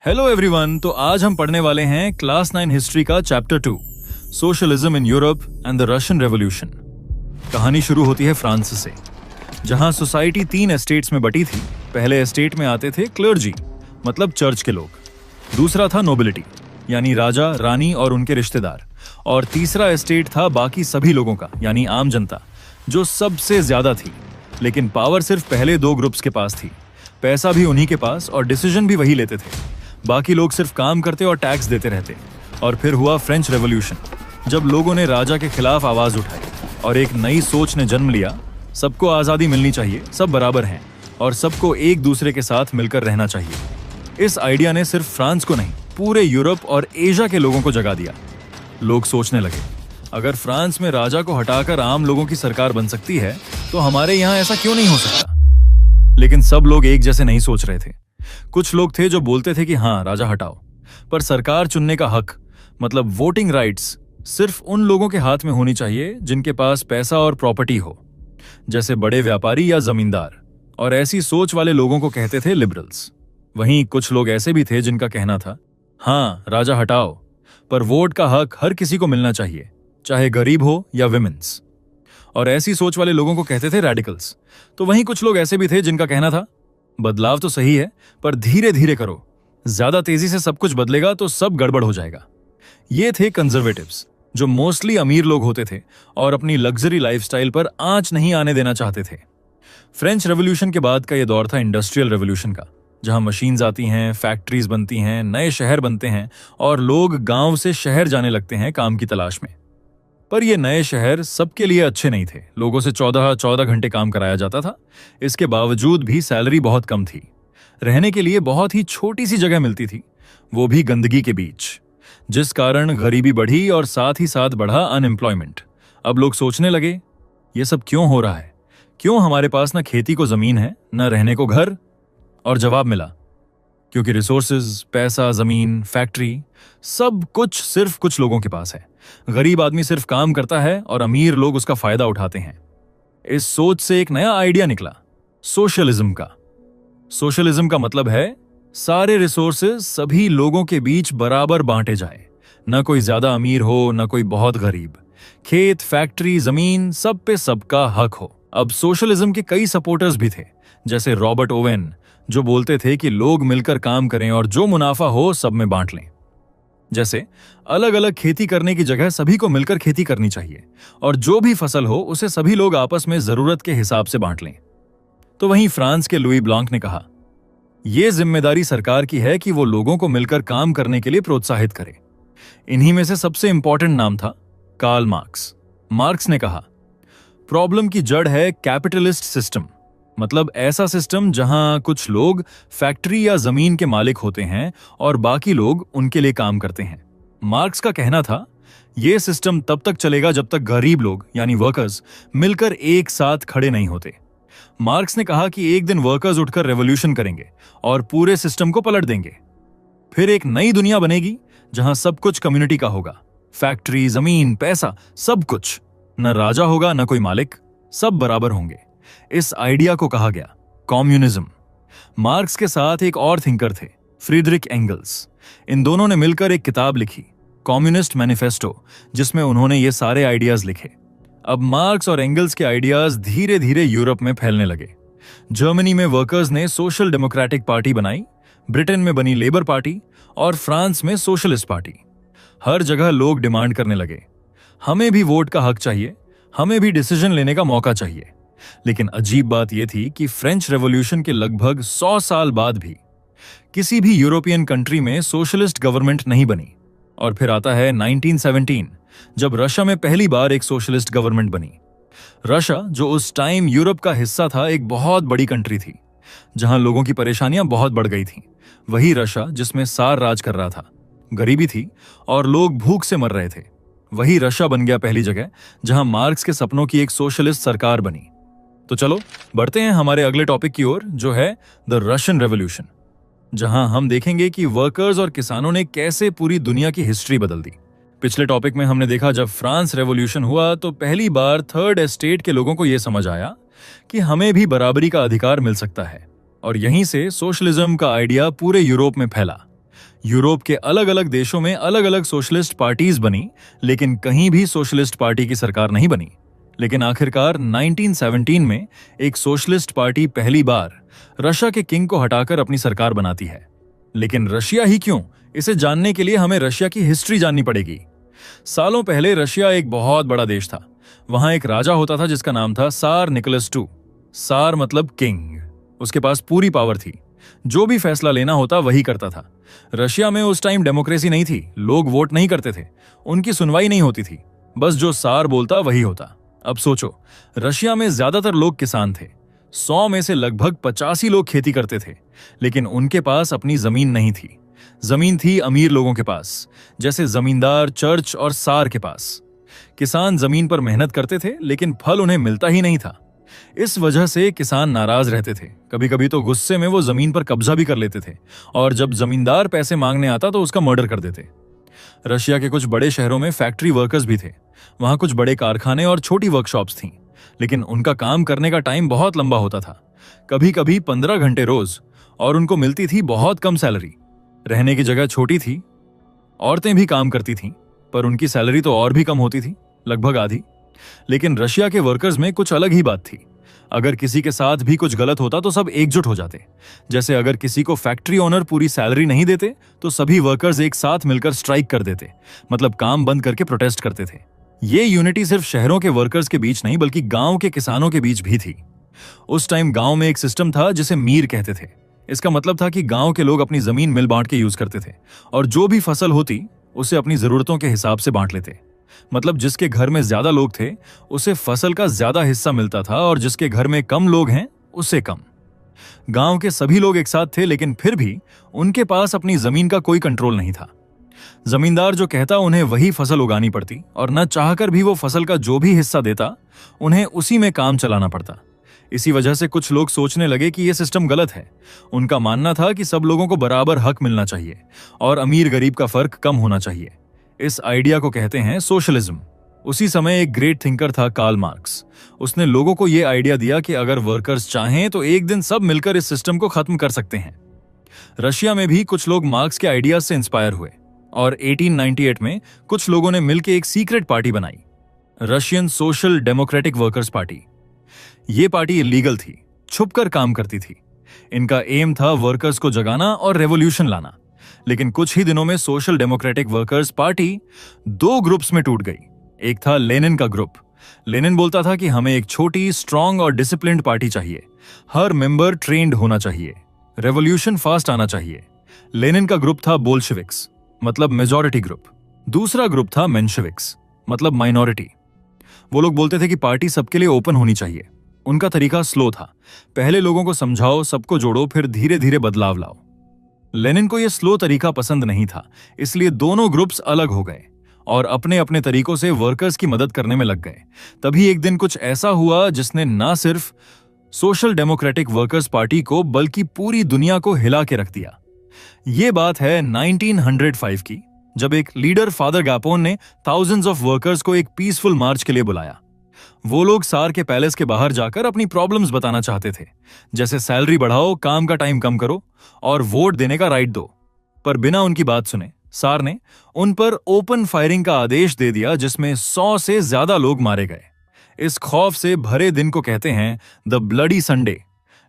Hello everyone. तो आज हम पढ़ने वाले हैं क्लास 9 हिस्ट्री का chapter 2 socialism in Europe and the Russian revolution. कहानी शुरू होती है फ्रांस से, जहां सोसाइटी 3 एस्टेट्स में बटी थी। पहले एस्टेट में आते थे क्लर्जी, मतलब चर्च के लोग। दूसरा था नोबिलिटी, यानी राजा, रानी और उनके रिश्तेदार। और तीसरा एस्टेट था बाकी सभी लोगों का, यानी आम जनता, जो सबसे ज्यादा थी। लेकिन पावर सिर्फ पहले 2 ग्रुप्स के पास थी। पैसा भी उन्हीं के पास और डिसीजन भी वही लेते थे। बाकी लोग सिर्फ काम करते और टैक्स देते रहते। और फिर हुआ फ्रेंच रेवोल्यूशन, जब लोगों ने राजा के खिलाफ आवाज उठाई और एक नई सोच ने जन्म लिया। सबको आजादी मिलनी चाहिए, सब बराबर हैं और सबको एक दूसरे के साथ मिलकर रहना चाहिए। इस आइडिया ने सिर्फ फ्रांस को नहीं, पूरे यूरोप और एशिया के लोगों को जगा दिया। लोग सोचने लगे, अगर फ्रांस में राजा को हटाकर आम लोगों की सरकार बन सकती है तो हमारे यहाँ ऐसा क्यों नहीं हो सकता। लेकिन सब लोग एक जैसे नहीं सोच रहे थे। कुछ लोग थे जो बोलते थे कि हाँ, राजा हटाओ, पर सरकार चुनने का हक, मतलब वोटिंग राइट्स, सिर्फ उन लोगों के हाथ में होनी चाहिए जिनके पास पैसा और प्रॉपर्टी हो, जैसे बड़े व्यापारी या जमींदार। और ऐसी सोच वाले लोगों को कहते थे लिबरल्स। वहीं कुछ लोग ऐसे भी थे जिनका कहना था, हाँ, राजा हटाओ, पर वोट का हक हर किसी को मिलना चाहिए, चाहे गरीब हो या विमेंस। और ऐसी सोच वाले लोगों को कहते थे रेडिकल्स। तो वहीं कुछ लोग ऐसे भी थे जिनका कहना था, बदलाव तो सही है, पर धीरे धीरे करो, ज्यादा तेजी से सब कुछ बदलेगा तो सब गड़बड़ हो जाएगा। ये थे कंजर्वेटिव्स, जो मोस्टली अमीर लोग होते थे और अपनी लग्जरी लाइफस्टाइल पर आंच नहीं आने देना चाहते थे। फ्रेंच रेवोल्यूशन के बाद का यह दौर था इंडस्ट्रियल रेवोल्यूशन का, जहां मशीन्स आती हैं, फैक्ट्रीज बनती हैं, नए शहर बनते हैं और लोग गांव से शहर जाने लगते हैं काम की तलाश में। पर ये नए शहर सबके लिए अच्छे नहीं थे। लोगों से 14 घंटे काम कराया जाता था। इसके बावजूद भी सैलरी बहुत कम थी। रहने के लिए बहुत ही छोटी सी जगह मिलती थी, वो भी गंदगी के बीच, जिस कारण गरीबी बढ़ी और साथ ही साथ बढ़ा अनएम्प्लॉयमेंट। अब लोग सोचने लगे, ये सब क्यों हो रहा है? क्यों हमारे पास न खेती को जमीन है, न रहने को घर? और जवाब मिला, क्योंकि रिसोर्सेज, पैसा, जमीन, फैक्ट्री, सब कुछ सिर्फ कुछ लोगों के पास है। गरीब आदमी सिर्फ काम करता है और अमीर लोग उसका फायदा उठाते हैं। इस सोच से एक नया आइडिया निकला, सोशलिज्म का। सोशलिज्म का मतलब है सारे रिसोर्सेज सभी लोगों के बीच बराबर बांटे जाए, न कोई ज्यादा अमीर हो न कोई बहुत गरीब। खेत, फैक्ट्री, जमीन, सब पे सबका हक हो। अब सोशलिज्म के कई सपोर्टर्स भी थे, जैसे रॉबर्ट ओवेन, जो बोलते थे कि लोग मिलकर काम करें और जो मुनाफा हो सब में बांट लें। जैसे अलग अलग खेती करने की जगह सभी को मिलकर खेती करनी चाहिए और जो भी फसल हो उसे सभी लोग आपस में जरूरत के हिसाब से बांट लें। तो वहीं फ्रांस के लुई ब्लांक ने कहा, यह जिम्मेदारी सरकार की है कि वो लोगों को मिलकर काम करने के लिए प्रोत्साहित करे। इन्हीं में से सबसे इंपॉर्टेंट नाम था कार्ल मार्क्स। मार्क्स ने कहा, प्रॉब्लम की जड़ है कैपिटलिस्ट सिस्टम, मतलब ऐसा सिस्टम जहां कुछ लोग फैक्ट्री या जमीन के मालिक होते हैं और बाकी लोग उनके लिए काम करते हैं। मार्क्स का कहना था, यह सिस्टम तब तक चलेगा जब तक गरीब लोग, यानी वर्कर्स, मिलकर एक साथ खड़े नहीं होते। मार्क्स ने कहा कि एक दिन वर्कर्स उठकर रेवोल्यूशन करेंगे और पूरे सिस्टम को पलट देंगे। फिर एक नई दुनिया बनेगी जहां सब कुछ कम्युनिटी का होगा, फैक्ट्री, जमीन, पैसा, सब कुछ। न राजा होगा न कोई मालिक, सब बराबर होंगे। इस आइडिया को कहा गया कम्युनिज्म। मार्क्स के साथ एक और थिंकर थे, फ्रीडरिक एंगल्स। इन दोनों ने मिलकर एक किताब लिखी, कम्युनिस्ट मैनिफेस्टो, जिसमें उन्होंने ये सारे आइडियाज लिखे। अब मार्क्स और एंगल्स के आइडियाज धीरे धीरे यूरोप में फैलने लगे। जर्मनी में वर्कर्स ने सोशल डेमोक्रेटिक पार्टी बनाई, ब्रिटेन में बनी लेबर पार्टी और फ्रांस में सोशलिस्ट पार्टी। हर जगह लोग डिमांड करने लगे, हमें भी वोट का हक चाहिए, हमें भी डिसीजन लेने का मौका चाहिए। लेकिन अजीब बात यह थी कि फ्रेंच रेवोल्यूशन के लगभग 100 साल बाद भी किसी भी यूरोपियन कंट्री में सोशलिस्ट गवर्नमेंट नहीं बनी। और फिर आता है 1917, जब रशिया में पहली बार एक सोशलिस्ट गवर्नमेंट बनी। रशिया, जो उस टाइम यूरोप का हिस्सा था, एक बहुत बड़ी कंट्री थी जहां लोगों की परेशानियां बहुत बढ़ गई थीं। वही रशिया जिसमें सार राज कर रहा था, गरीबी थी और लोग भूख से मर रहे थे। वही रशिया बन गया पहली जगह जहां मार्क्स के सपनों की एक सोशलिस्ट सरकार बनी। तो चलो बढ़ते हैं हमारे अगले टॉपिक की ओर, जो है द रशियन रेवोल्यूशन, जहां हम देखेंगे कि वर्कर्स और किसानों ने कैसे पूरी दुनिया की हिस्ट्री बदल दी। पिछले टॉपिक में हमने देखा, जब फ्रांस रेवोल्यूशन हुआ तो पहली बार थर्ड एस्टेट के लोगों को यह समझ आया कि हमें भी बराबरी का अधिकार मिल सकता है, और यहीं से सोशलिज्म का आइडिया पूरे यूरोप में फैला। यूरोप के अलग अलग देशों में अलग अलग सोशलिस्ट पार्टीज बनी, लेकिन कहीं भी सोशलिस्ट पार्टी की सरकार नहीं बनी। लेकिन आखिरकार 1917 में एक सोशलिस्ट पार्टी पहली बार रशिया के किंग को हटाकर अपनी सरकार बनाती है। लेकिन रशिया ही क्यों, इसे जानने के लिए हमें रशिया की हिस्ट्री जाननी पड़ेगी। सालों पहले रशिया एक बहुत बड़ा देश था। वहां एक राजा होता था जिसका नाम था सार निकोलस II। सार मतलब किंग। उसके पास पूरी पावर थी, जो भी फैसला लेना होता वही करता था। रशिया में उस टाइम डेमोक्रेसी नहीं थी, लोग वोट नहीं करते थे, उनकी सुनवाई नहीं होती थी, बस जो सार बोलता वही होता। अब सोचो, रशिया में ज्यादातर लोग किसान थे, 100 में से लगभग 85 लोग खेती करते थे, लेकिन उनके पास अपनी जमीन नहीं थी। जमीन थी अमीर लोगों के पास, जैसे जमींदार, चर्च और सार के पास। किसान जमीन पर मेहनत करते थे, लेकिन फल उन्हें मिलता ही नहीं था। इस वजह से किसान नाराज रहते थे। कभी कभी तो गुस्से में वो जमीन पर कब्जा भी कर लेते थे, और जब जमींदार पैसे मांगने आता तो उसका मर्डर कर देते। रशिया के कुछ बड़े शहरों में फैक्ट्री वर्कर्स भी थे। वहां कुछ बड़े कारखाने और छोटी वर्कशॉप्स थीं, लेकिन उनका काम करने का टाइम बहुत लंबा होता था, कभी कभी 15 घंटे रोज, और उनको मिलती थी बहुत कम सैलरी। रहने की जगह छोटी थी, औरतें भी काम करती थीं, पर उनकी सैलरी तो और भी कम होती थी, लगभग आधी। लेकिन रशिया के वर्कर्स में कुछ अलग ही बात थी। अगर किसी के साथ भी कुछ गलत होता तो सब एकजुट हो जाते। जैसे अगर किसी को फैक्ट्री ओनर पूरी सैलरी नहीं देते तो सभी वर्कर्स एक साथ मिलकर स्ट्राइक कर देते, मतलब काम बंद करके प्रोटेस्ट करते थे। ये यूनिटी सिर्फ शहरों के वर्कर्स के बीच नहीं, बल्कि गांव के किसानों के बीच भी थी। उस टाइम गांव में एक सिस्टम था जिसे मीर कहते थे। इसका मतलब था कि गांव के लोग अपनी जमीन मिल बांट के यूज करते थे, और जो भी फसल होती उसे अपनी जरूरतों के हिसाब से बांट लेते। मतलब जिसके घर में ज्यादा लोग थे उसे फसल का ज्यादा हिस्सा मिलता था, और जिसके घर में कम लोग हैं उससे कम। गांव के सभी लोग एक साथ थे, लेकिन फिर भी उनके पास अपनी जमीन का कोई कंट्रोल नहीं था। जमींदार जो कहता उन्हें वही फसल उगानी पड़ती, और न चाहकर भी वो फसल का जो भी हिस्सा देता उन्हें उसी में काम चलाना पड़ता। इसी वजह से कुछ लोग सोचने लगे कि यह सिस्टम गलत है। उनका मानना था कि सब लोगों को बराबर हक मिलना चाहिए और अमीर गरीब का फर्क कम होना चाहिए। इस आइडिया को कहते हैं सोशलिज्म। उसी समय एक ग्रेट थिंकर था कार्ल मार्क्स। उसने लोगों को यह आइडिया दिया कि अगर वर्कर्स चाहें तो एक दिन सब मिलकर इस सिस्टम को खत्म कर सकते हैं। रशिया में भी कुछ लोग मार्क्स के आइडियाज से इंस्पायर हुए, और 1898 में कुछ लोगों ने मिलकर एक सीक्रेट पार्टी बनाई, Russian social democratic workers party. ये पार्टी इलीगल थी, छुपकर काम करती थी। इनका एम था वर्कर्स को जगाना और रेवोल्यूशन लाना। लेकिन कुछ ही दिनों में social democratic workers party 2 groups में टूट गई। एक था लेनिन का ग्रुप। लेनिन बोलता था कि हमें एक छोटी, स्ट्रांग और डिसिप्लिन्ड पार्टी चाहिए, हर मेंबर ट्रेन्ड होना चाहिए, रेवोल्यूशन फास्ट आना चाहिए। लेनिन का ग्रुप था बोल्शेविक्स, मतलब मेजॉरिटी ग्रुप। दूसरा ग्रुप था मेंशेविक्स, मतलब माइनॉरिटी। वो लोग बोलते थे कि पार्टी सबके लिए ओपन होनी चाहिए। उनका तरीका स्लो था, पहले लोगों को समझाओ, सबको जोड़ो, फिर धीरे धीरे बदलाव लाओ। लेनिन को यह स्लो तरीका पसंद नहीं था, इसलिए दोनों ग्रुप्स अलग हो गए और अपने अपने तरीकों से वर्कर्स की मदद करने में लग गए। तभी एक दिन कुछ ऐसा हुआ जिसने ना सिर्फ सोशल डेमोक्रेटिक वर्कर्स पार्टी को बल्कि पूरी दुनिया को हिला के रख दिया। यह बात है 1905 की, जब एक लीडर फादर गैपोन ने थाउजेंड्स ऑफ वर्कर्स को एक पीसफुल मार्च के लिए बुलाया। वो लोग सार के पैलेस के बाहर जाकर अपनी प्रॉब्लम्स बताना चाहते थे, जैसे सैलरी बढ़ाओ, काम का टाइम कम करो और वोट देने का राइट दो। पर बिना उनकी बात सुने सार ने उन पर ओपन फायरिंग का आदेश दे दिया, जिसमें 100 से ज्यादा लोग मारे गए। इस खौफ से भरे दिन को कहते हैं द ब्लडी संडे।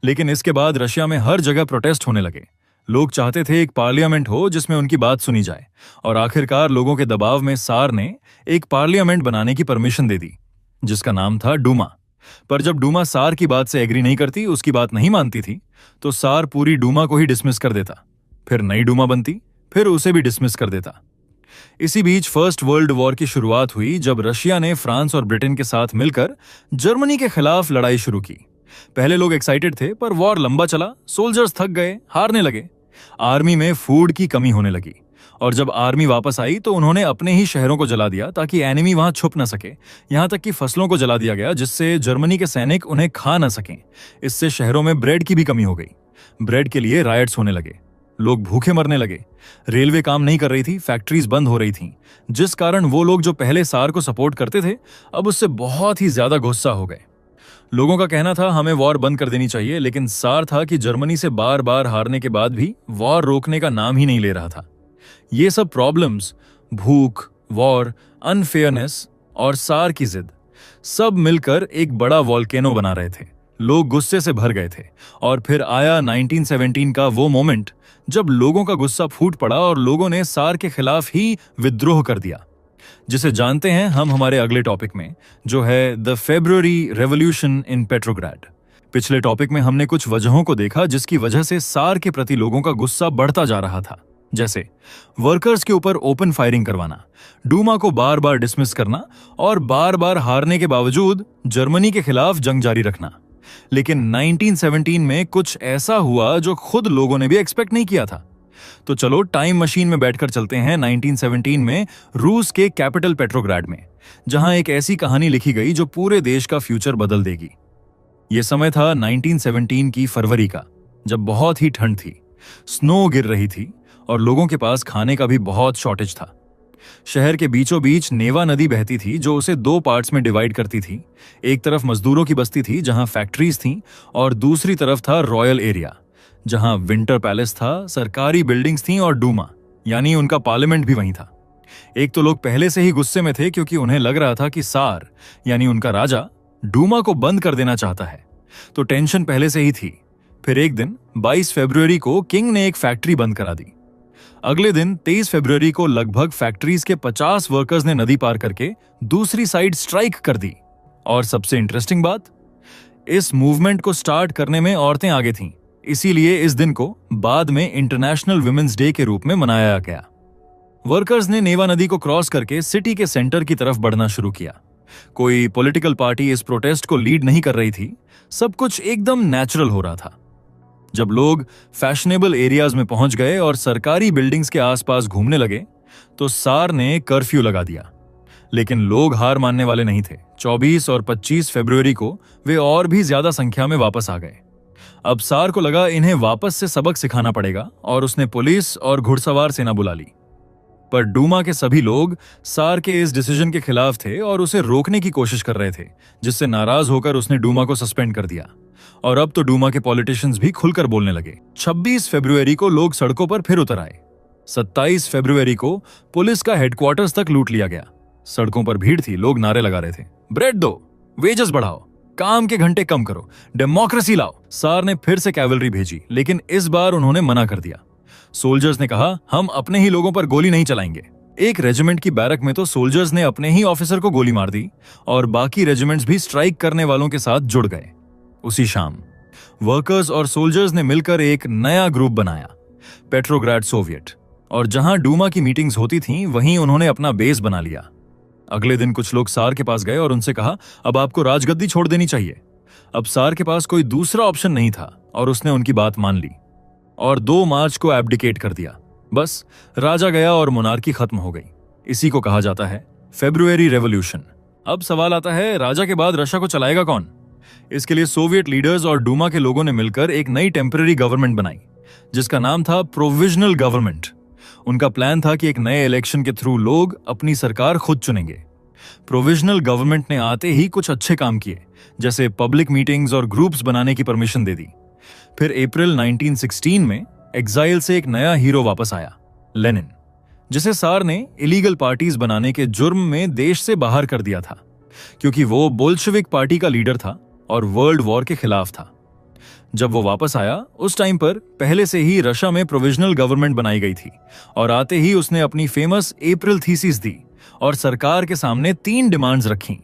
लेकिन इसके बाद रशिया में हर जगह प्रोटेस्ट होने लगे। लोग चाहते थे एक पार्लियामेंट हो जिसमें उनकी बात सुनी जाए, और आखिरकार लोगों के दबाव में सार ने एक पार्लियामेंट बनाने की परमिशन दे दी, जिसका नाम था डूमा। पर जब डूमा सार की बात से एग्री नहीं करती, उसकी बात नहीं मानती थी, तो सार पूरी डूमा को ही डिसमिस कर देता। फिर नई डूमा बनती, फिर उसे भी डिसमिस कर देता। इसी बीच फर्स्ट वर्ल्ड वॉर की शुरुआत हुई, जब रशिया ने फ्रांस और ब्रिटेन के साथ मिलकर जर्मनी के खिलाफ लड़ाई शुरू की। पहले लोग एक्साइटेड थे, पर वॉर लंबा चला, सोल्जर्स थक गए, हारने लगे। आर्मी में फूड की कमी होने लगी, और जब आर्मी वापस आई तो उन्होंने अपने ही शहरों को जला दिया ताकि एनिमी वहां छुप न सके। यहां तक कि फसलों को जला दिया गया, जिससे जर्मनी के सैनिक उन्हें खा न सकें। इससे शहरों में ब्रेड की भी कमी हो गई। ब्रेड के लिए रायट्स होने लगे, लोग भूखे मरने लगे। रेलवे काम नहीं कर रही थी, फैक्ट्रीज बंद हो रही थीं, जिस कारण वो लोग जो पहले सार को सपोर्ट करते थे अब उससे बहुत ही ज्यादा गुस्सा हो गए। लोगों का कहना था हमें वॉर बंद कर देनी चाहिए, लेकिन सार था कि जर्मनी से बार बार हारने के बाद भी वॉर रोकने का नाम ही नहीं ले रहा था। ये सब प्रॉब्लम्स, भूख, वॉर, अनफेयरनेस और सार की जिद, सब मिलकर एक बड़ा वॉल्केनो बना रहे थे। लोग गुस्से से भर गए थे और फिर आया 1917 का वो मोमेंट जब लोगों का गुस्सा फूट पड़ा और लोगों ने सार के खिलाफ ही विद्रोह कर दिया, जिसे जानते हैं हम हमारे अगले टॉपिक में, जो है the February revolution in Petrograd. पिछले टॉपिक में हमने कुछ वजहों को देखा जिसकी वजह से सार के प्रति लोगों का गुस्सा बढ़ता जा रहा था, जैसे वर्कर्स के ऊपर ओपन फायरिंग करवाना, डूमा को बार बार डिसमिस करना और बार बार हारने के बावजूद जर्मनी के खिलाफ जंग जारी रखना। लेकिन 1917 में कुछ ऐसा हुआ जो खुद लोगों ने भी एक्सपेक्ट नहीं किया था। तो चलो टाइम मशीन में बैठकर चलते हैं 1917 में रूस के कैपिटल पेट्रोग्राड में, जहां एक ऐसी कहानी लिखी गई जो पूरे देश का फ्यूचर बदल देगी। यह समय था 1917 की फरवरी का, जब बहुत ही ठंड थी, स्नो गिर रही थी और लोगों के पास खाने का भी बहुत शॉर्टेज था। शहर के बीचों बीच नेवा नदी बहती थी जो उसे दो पार्ट्स में डिवाइड करती थी। एक तरफ मजदूरों की बस्ती थी जहां फैक्ट्रीज थीं और दूसरी तरफ था रॉयल एरिया, जहां विंटर पैलेस था, सरकारी बिल्डिंग्स थीं और डूमा यानी उनका पार्लियामेंट भी वहीं था। एक तो लोग पहले से ही गुस्से में थे क्योंकि उन्हें लग रहा था कि सार यानी उनका राजा डूमा को बंद कर देना चाहता है, तो टेंशन पहले से ही थी। फिर एक दिन 22 फरवरी को किंग ने एक फैक्ट्री बंद करा दी। अगले दिन 23 फरवरी को लगभग फैक्ट्रीज के 50 वर्कर्स ने नदी पार करके दूसरी साइड स्ट्राइक कर दी। और सबसे इंटरेस्टिंग बात, इस मूवमेंट को स्टार्ट करने में औरतें आगे थीं, इसीलिए इस दिन को बाद में इंटरनेशनल वुमेन्स डे के रूप में मनाया गया। वर्कर्स ने नेवा नदी को क्रॉस करके सिटी के सेंटर की तरफ बढ़ना शुरू किया। कोई पॉलिटिकल पार्टी इस प्रोटेस्ट को लीड नहीं कर रही थी, सब कुछ एकदम नेचुरल हो रहा था। जब लोग फैशनेबल एरियाज में पहुंच गए और सरकारी बिल्डिंग्स के आसपास घूमने लगे, तो सार ने कर्फ्यू लगा दिया। लेकिन लोग हार मानने वाले नहीं थे। 24 और 25 फरवरी को वे और भी ज्यादा संख्या में वापस आ गए। अब सार को लगा इन्हें वापस से सबक सिखाना पड़ेगा और उसने पुलिस और घुड़सवार सेना बुला ली। पर डूमा के सभी लोग सार के इस डिसीजन के खिलाफ थे और उसे रोकने की कोशिश कर रहे थे, जिससे नाराज होकर उसने डूमा को सस्पेंड कर दिया। और अब तो डूमा के पॉलिटिशियंस भी खुलकर बोलने लगे। 26 फरवरी को लोग सड़कों पर फिर उतर आए। 27 फरवरी को पुलिस का हेडक्वार्टर्स तक लूट लिया गया। सड़कों पर भीड़ थी, लोग नारे लगा रहे थे, ब्रेड दो, वेजेस बढ़ाओ, काम के घंटे कम करो, डेमोक्रेसी लाओ। सार ने फिर से कैवलरी भेजी, लेकिन इस बार उन्होंने मना कर दिया। सोल्जर्स ने कहा, हम अपने ही लोगों पर गोली नहीं चलाएंगे। एक रेजिमेंट की बैरक में तो सोल्जर्स ने अपने ही ऑफिसर को गोली मार दी और बाकी रेजिमेंट्स भी स्ट्राइक करने वालों के साथ जुड़ गए। उसी शाम वर्कर्स और सोल्जर्स ने मिलकर एक नया ग्रुप बनाया, पेट्रोग्राड सोवियत, और जहां डूमा की मीटिंग्स होती थीं, वहीं उन्होंने अपना बेस बना लिया। अगले दिन कुछ लोग सार के पास गए और उनसे कहा, अब आपको राजगद्दी छोड़ देनी चाहिए। अब सार के पास कोई दूसरा ऑप्शन नहीं था और उसने उनकी बात मान ली और 2 मार्च को एब्डिकेट कर दिया। बस राजा गया और मोनार्की खत्म हो गई। इसी को कहा जाता है फेब्रुअरी रेवोल्यूशन। अब सवाल आता है, राजा के बाद रशिया को चलाएगा कौन? इसके लिए सोवियत लीडर्स और डूमा के लोगों ने मिलकर एक नई टेम्पररी गवर्नमेंट बनाई, जिसका नाम था प्रोविजनल गवर्नमेंट। उनका प्लान था कि एक नए इलेक्शन के थ्रू लोग अपनी सरकार खुद चुनेंगे। प्रोविजनल गवर्नमेंट ने आते ही कुछ अच्छे काम किए, जैसे पब्लिक मीटिंग्स और ग्रुप्स बनाने की परमिशन दे दी। फिर अप्रैल 1916 में एग्जाइल से एक नया हीरो वापस आया, लेनिन, जिसे सार ने इलीगल पार्टीज बनाने के जुर्म में देश से बाहर कर दिया था, क्योंकि वो बोल्शेविक पार्टी का लीडर था और वर्ल्ड वॉर के खिलाफ था। जब वो वापस आया, उस टाइम पर पहले से ही रशिया में प्रोविजनल गवर्नमेंट बनाई गई थी और आते ही उसने अपनी फेमस अप्रैल थीसिस दी और सरकार के सामने 3 डिमांड्स रखी।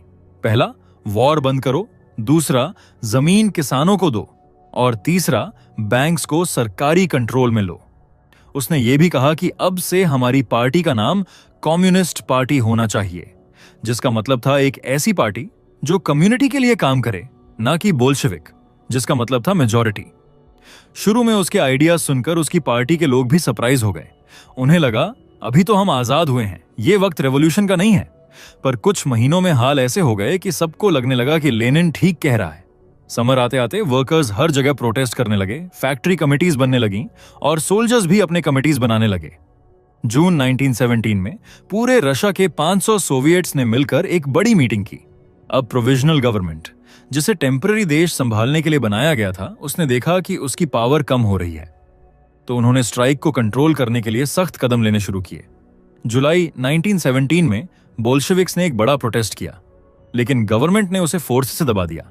पहला, वॉर बंद करो, दूसरा, जमीन किसानों को दो और तीसरा, बैंक्स को सरकारी कंट्रोल में लो। उसने ये भी कहा कि अब से हमारी पार्टी का नाम कम्युनिस्ट पार्टी होना चाहिए, जिसका मतलब था एक ऐसी पार्टी जो कम्युनिटी के लिए काम करे, ना कि बोल्शेविक, जिसका मतलब था मेजॉरिटी। शुरू में उसके आइडियाज सुनकर उसकी पार्टी के लोग भी सरप्राइज हो गए। उन्हें लगा, अभी तो हम आजाद हुए हैं, ये वक्त रेवोल्यूशन का नहीं है। पर कुछ महीनों में हाल ऐसे हो गए कि सबको लगने लगा कि लेनिन ठीक कह रहा है। समर आते आते वर्कर्स हर जगह प्रोटेस्ट करने लगे, फैक्ट्री कमिटीज बनने लगी और सोल्जर्स भी अपने कमिटीज बनाने लगे। जून 1917 में पूरे रशिया के 500 सोवियट्स ने मिलकर एक बड़ी मीटिंग की। अब प्रोविजनल गवर्नमेंट, जिसे टेम्पररी देश संभालने के लिए बनाया गया था, उसने देखा कि उसकी पावर कम हो रही है, तो उन्होंने स्ट्राइक को कंट्रोल करने के लिए सख्त कदम लेने शुरू किए। जुलाई 1917 में बोल्शेविक्स ने एक बड़ा प्रोटेस्ट किया, लेकिन गवर्नमेंट ने उसे फोर्स से दबा दिया।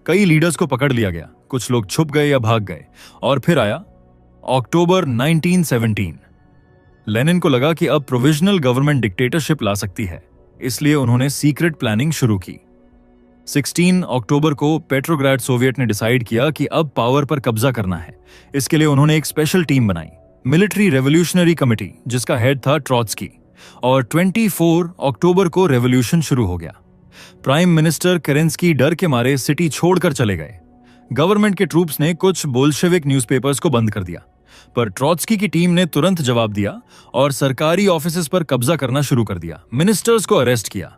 कई लीडर्स को पकड़ लिया गया, कुछ लोग छुप गए या भाग गए। और फिर आया अक्टूबर 1917। लेनिन को लगा कि अब प्रोविजनल गवर्नमेंट डिक्टेटरशिप ला सकती है, इसलिए उन्होंने सीक्रेट प्लानिंग शुरू की। 16 अक्टूबर को पेट्रोग्राड सोवियत ने डिसाइड किया कि अब पावर पर कब्जा करना है। इसके लिए उन्होंने एक स्पेशल टीम बनाई, मिलिट्री रेवोल्यूशनरी कमेटी, जिसका हेड था ट्रॉट्स्की। और 24 अक्टूबर को रेवोल्यूशन शुरू हो गया। प्राइम मिनिस्टर केरेंस्की डर के मारे सिटी छोड़कर चले गए। गवर्नमेंट के ट्रूप्स ने कुछ बोल्शेविक न्यूज़पेपर्स को बंद कर दिया, पर ट्रॉट्स्की की टीम ने तुरंत जवाब दिया और सरकारी ऑफिसेज पर कब्जा करना शुरू कर दिया। मिनिस्टर्स को अरेस्ट किया।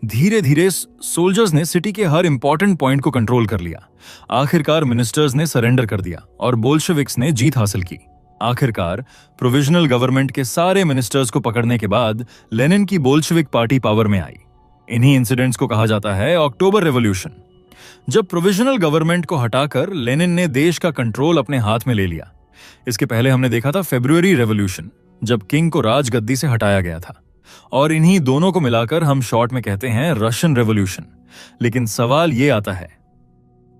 धीरे धीरे सोल्जर्स ने सिटी के हर इंपॉर्टेंट पॉइंट को कंट्रोल कर लिया। आखिरकार मिनिस्टर्स ने सरेंडर कर दिया और बोल्शेविक्स ने जीत हासिल की। आखिरकार प्रोविजनल गवर्नमेंट के सारे मिनिस्टर्स को पकड़ने के बाद लेनिन की बोल्शेविक पार्टी पावर में आई। इन्हीं इंसिडेंट्स को कहा जाता है अक्टूबर रेवोल्यूशन। जब प्रोविजनल गवर्नमेंट को हटाकर लेनिन ने देश का कंट्रोल अपने हाथ में ले लिया। इसके पहले हमने देखा था फरवरी रेवोल्यूशन, जब किंग को राजगद्दी से हटाया गया था। और इन्हीं दोनों को मिलाकर हम शॉर्ट में कहते हैं रशियन रेवोल्यूशन। लेकिन सवाल यह आता है,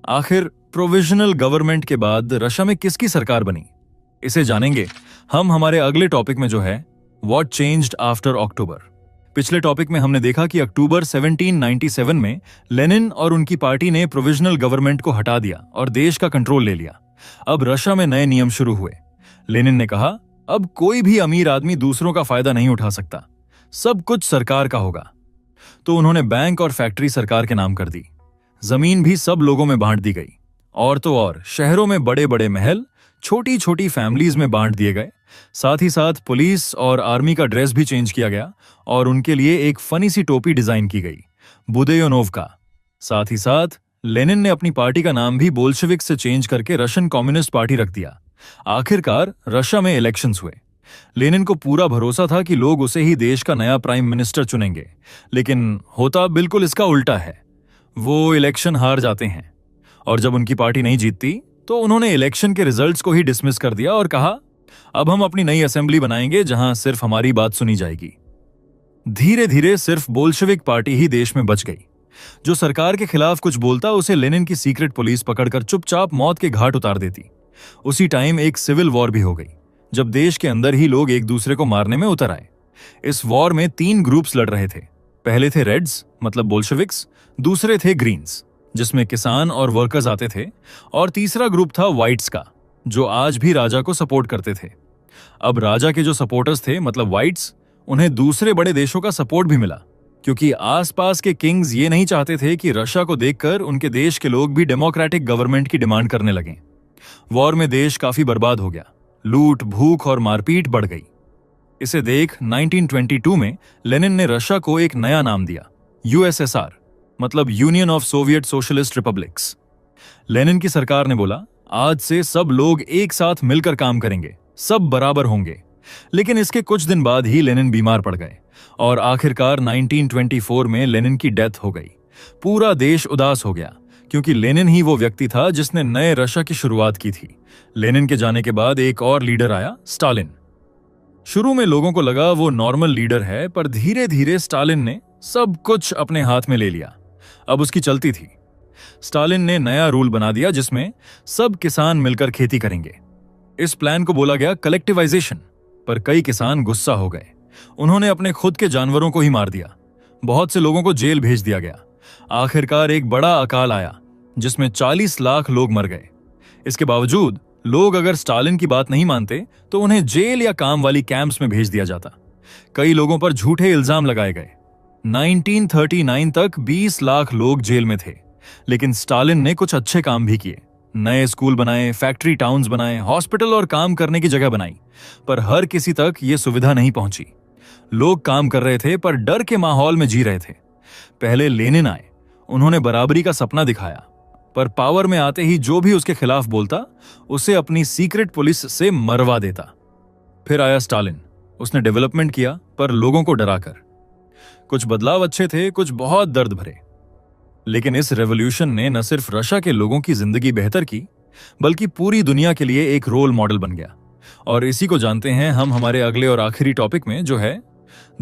आखिर प्रोविजनल गवर्नमेंट के बाद रशिया में किसकी सरकार बनी? इसे जानेंगे हम हमारे अगले टॉपिक में, जो है व्हाट चेंज्ड आफ्टर अक्टूबर। पिछले टॉपिक में हमने देखा कि अक्टूबर 1797 में लेनिन और उनकी पार्टी ने प्रोविजनल गवर्नमेंट को हटा दिया और देश का कंट्रोल ले लिया। अब रशिया में नए नियम शुरू हुए। लेनिन ने कहा, अब कोई भी अमीर आदमी दूसरों का फायदा नहीं उठा सकता, सब कुछ सरकार का होगा। तो उन्होंने बैंक और फैक्ट्री सरकार के नाम कर दी। जमीन भी सब लोगों में बांट दी गई। और तो और शहरों में बड़े बड़े महल छोटी छोटी फैमिलीज में बांट दिए गए। साथ ही साथ पुलिस और आर्मी का ड्रेस भी चेंज किया गया और उनके लिए एक फनी सी टोपी डिजाइन की गई, बुदेयोनोव का। साथ ही साथ लेनिन ने अपनी पार्टी का नाम भी बोल्शेविक से चेंज करके रशियन कम्युनिस्ट पार्टी रख दिया। आखिरकार रशिया में इलेक्शंस हुए। लेनिन को पूरा भरोसा था कि लोग उसे ही देश का नया प्राइम मिनिस्टर चुनेंगे, लेकिन होता बिल्कुल इसका उल्टा है। वो इलेक्शन हार जाते हैं और जब उनकी पार्टी नहीं जीतती तो उन्होंने इलेक्शन के रिजल्ट्स को ही डिसमिस कर दिया और कहा, अब हम अपनी नई असेंबली बनाएंगे जहां सिर्फ हमारी बात सुनी जाएगी। धीरे धीरे सिर्फ बोल्शेविक पार्टी ही देश में बच गई। जो सरकार के खिलाफ कुछ बोलता उसे लेनिन की सीक्रेट पुलिस पकड़कर चुपचाप मौत के घाट उतार देती। उसी टाइम एक सिविल वॉर भी हो गई, जब देश के अंदर ही लोग एक दूसरे को मारने में उतर आए। इस वॉर में 3 ग्रुप्स लड़ रहे थे। पहले थे रेड्स, मतलब बोल्शेविक्स, दूसरे थे ग्रीन्स, जिसमें किसान और वर्कर्स आते थे, और तीसरा ग्रुप था व्हाइट्स का, जो आज भी राजा को सपोर्ट करते थे। अब राजा के जो सपोर्टर्स थे, मतलब व्हाइट्स, उन्हें दूसरे बड़े देशों का सपोर्ट भी मिला, क्योंकि आसपास के किंग्स ये नहीं चाहते थे कि रशिया को देखकर उनके देश के लोग भी डेमोक्रेटिक गवर्नमेंट की डिमांड करने लगें। वॉर में देश काफी बर्बाद हो गया, लूट, भूख और मारपीट बढ़ गई। इसे देख 1922 में लेनिन ने रशिया को एक नया नाम दिया, USSR, मतलब union of Soviet socialist republics. Lenin की सरकार ने बोला, आज से सब लोग एक साथ मिलकर काम करेंगे, सब बराबर होंगे। लेकिन इसके कुछ दिन बाद ही लेनिन बीमार पड़ गए और आखिरकार 1924 में लेनिन की डेथ हो गई। पूरा देश उदास हो गया, क्योंकि लेनिन ही वो व्यक्ति था जिसने नए रशिया की शुरुआत की थी। लेनिन के जाने के बाद एक और लीडर आया, स्टालिन। शुरू में लोगों को लगा वो नॉर्मल लीडर है, पर धीरे धीरे स्टालिन ने सब कुछ अपने हाथ में ले लिया। अब उसकी चलती थी। स्टालिन ने नया रूल बना दिया जिसमें सब किसान मिलकर खेती करेंगे। इस प्लान को बोला गया कलेक्टिवाइजेशन, पर कई किसान गुस्सा हो गए। उन्होंने अपने खुद के जानवरों को ही मार दिया। बहुत से लोगों को जेल भेज दिया गया। आखिरकार एक बड़ा अकाल आया जिसमें 40 लाख लोग मर गए। इसके बावजूद लोग अगर स्टालिन की बात नहीं मानते तो उन्हें जेल या काम वाली कैंप्स में भेज दिया जाता। कई लोगों पर झूठे इल्जाम लगाए गए। 1939 तक 20 लाख लोग जेल में थे, लेकिन स्टालिन ने कुछ अच्छे काम भी किए। नए स्कूल बनाए, फैक्ट्री टाउन्स बनाए, हॉस्पिटल और काम करने की जगह बनाई, पर हर किसी तक ये सुविधा नहीं पहुंची। लोग काम कर रहे थे पर डर के माहौल में जी रहे थे। पहले लेनिन आए, उन्होंने बराबरी का सपना दिखाया, पर पावर में आते ही जो भी उसके खिलाफ बोलता उसे अपनी सीक्रेट पुलिस से मरवा देता। फिर आया स्टालिन, उसने डेवलपमेंट किया, पर लोगों को डराकर। कुछ बदलाव अच्छे थे, कुछ बहुत दर्द भरे। लेकिन इस रेवोल्यूशन ने न सिर्फ रशिया के लोगों की जिंदगी बेहतर की, बल्कि पूरी दुनिया के लिए एक रोल मॉडल बन गया। और इसी को जानते हैं हम हमारे अगले और आखिरी टॉपिक में, जो है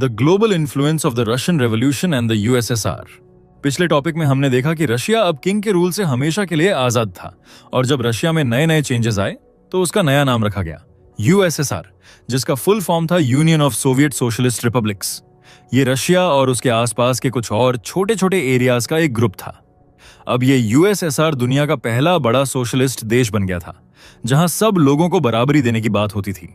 the global influence of the Russian revolution and the USSR. पिछले टॉपिक में हमने देखा कि रशिया अब किंग के रूल से हमेशा के लिए आजाद था, और जब रशिया में नए नए चेंजेस आए तो उसका नया नाम रखा गया यूएसएसआर, जिसका फुल फॉर्म था union of Soviet socialist republics. ये रशिया और उसके आसपास के कुछ और छोटे छोटे एरियाज का एक ग्रुप था। अब ये यूएसएसआर दुनिया का पहला बड़ा सोशलिस्ट देश बन गया था, जहां सब लोगों को बराबरी देने की बात होती थी।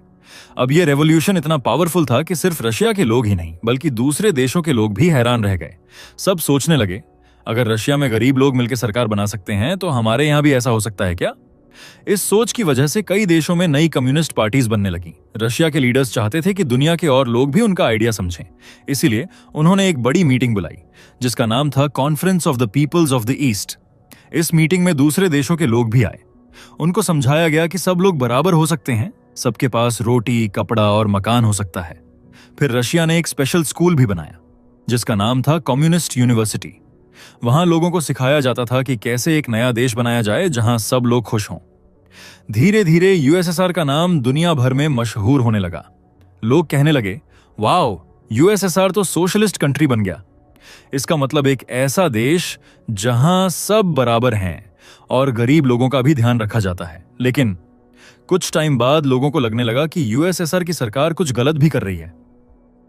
अब ये रेवोल्यूशन इतना पावरफुल था कि सिर्फ रशिया के लोग ही नहीं बल्कि दूसरे देशों के लोग भी हैरान रह गए। सब सोचने लगे, अगर रशिया में गरीब लोग मिलकर सरकार बना सकते हैं तो हमारे यहां भी ऐसा हो सकता है क्या? इस सोच की वजह से कई देशों में नई कम्युनिस्ट पार्टीज बनने लगी। रशिया के लीडर्स चाहते थे कि दुनिया के और लोग भी उनका आइडिया समझें, इसीलिए उन्होंने एक बड़ी मीटिंग बुलाई जिसका नाम था conference of the peoples of the east. इस मीटिंग में दूसरे देशों के लोग भी आए। उनको समझाया गया कि सब लोग बराबर हो सकते हैं, सबके पास रोटी, कपड़ा और मकान हो सकता है। फिर रशिया ने एक स्पेशल स्कूल भी बनाया जिसका नाम था कम्युनिस्ट यूनिवर्सिटी। वहां लोगों को सिखाया जाता था कि कैसे एक नया देश बनाया जाए जहां सब लोग खुश हों। धीरे धीरे यूएसएसआर का नाम दुनिया भर में मशहूर होने लगा। लोग कहने लगे, वाओ, यूएसएसआर तो सोशलिस्ट कंट्री बन गया। इसका मतलब एक ऐसा देश जहां सब बराबर हैं और गरीब लोगों का भी ध्यान रखा जाता है। लेकिन कुछ टाइम बाद लोगों को लगने लगा कि यूएसएसआर की सरकार कुछ गलत भी कर रही है।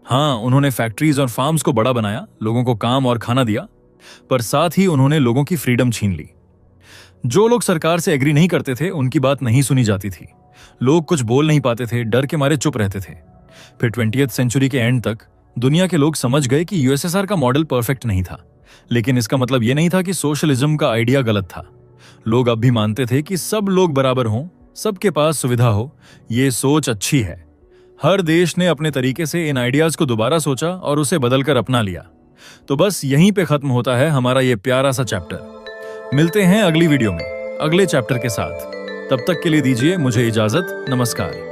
हाँ, उन्होंने फैक्ट्रीज और फार्म्स को बड़ा बनाया, लोगों को काम और खाना दिया, पर साथ ही उन्होंने लोगों की फ्रीडम छीन ली। जो लोग सरकार से एग्री नहीं करते थे उनकी बात नहीं सुनी जाती थी। लोग कुछ बोल नहीं पाते थे, डर के मारे चुप रहते थे। फिर 20वीं सेंचुरी के एंड तक दुनिया के लोग समझ गए कि यूएसएसआर का मॉडल परफेक्ट नहीं था, लेकिन इसका मतलब यह नहीं था कि सोशलिज्म का आइडिया गलत था। लोग अब भी मानते थे कि सब लोग बराबर हों, सबके पास सुविधा हो। ये सोच अच्छी है। हर देश ने अपने तरीके से इन आइडियाज को दोबारा सोचा और उसे बदलकर अपना लिया। तो बस यहीं पे खत्म होता है हमारा ये प्यारा सा चैप्टर। मिलते हैं अगली वीडियो में अगले चैप्टर के साथ। तब तक के लिए दीजिए मुझे इजाजत। नमस्कार।